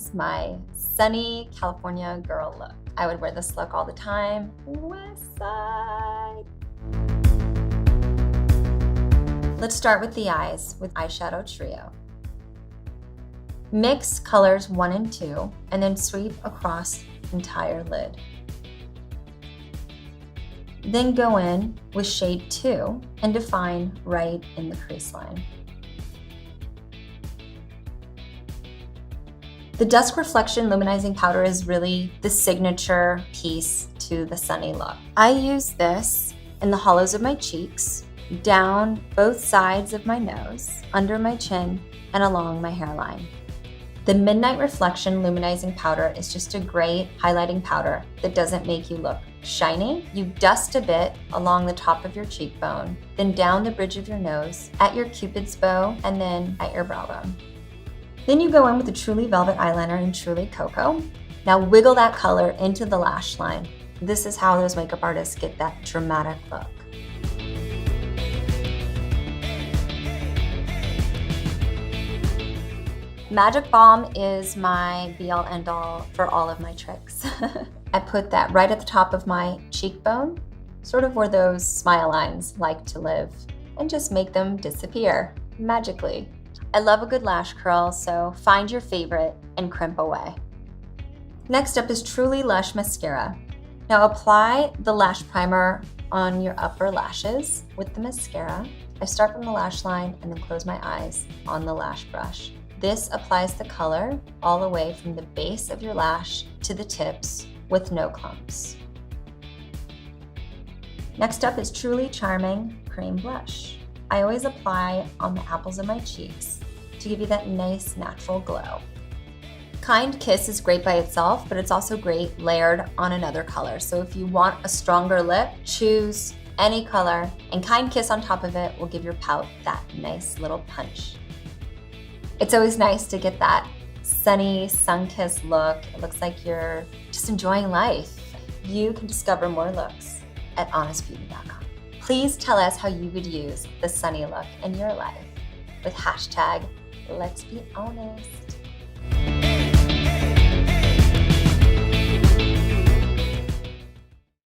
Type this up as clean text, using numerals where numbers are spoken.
is my sunny California girl look. I would wear this look all the time. West Side. Let's start with the eyes with eyeshadow trio. Mix colors 1 and 2 and then sweep across the entire lid. Then go in with shade 2 and define right in the crease line. The Dusk Reflection Luminizing Powder is really the signature piece to the sunny look. I use this in the hollows of my cheeks, down both sides of my nose, under my chin, and along my hairline. The Midnight Reflection Luminizing Powder is just a great highlighting powder that doesn't make you look shiny. You dust a bit along the top of your cheekbone, then down the bridge of your nose, at your cupid's bow, and then at your brow bone. Then you go in with the Truly Velvet Eyeliner in Truly Cocoa. Now wiggle that color into the lash line. This is how those makeup artists get that dramatic look. Magic Balm is my be-all end-all for all of my tricks. I put that right at the top of my cheekbone, sort of where those smile lines like to live, and just make them disappear magically. I love a good lash curl, so find your favorite and crimp away. Next up is Truly Lush Mascara. Now apply the lash primer on your upper lashes with the mascara. I start from the lash line and then close my eyes on the lash brush. This applies the color all the way from the base of your lash to the tips with no clumps. Next up is Truly Charming Cream Blush. I always apply on the apples of my cheeks to give you that nice natural glow. Kind Kiss is great by itself, but it's also great layered on another color. So if you want a stronger lip, choose any color, and Kind Kiss on top of it will give your pout that nice little punch. It's always nice to get that sunny, sun-kissed look. It looks like you're just enjoying life. You can discover more looks at honestbeauty.com. Please tell us how you would use the sunny look in your life with hashtag Let's Be Honest.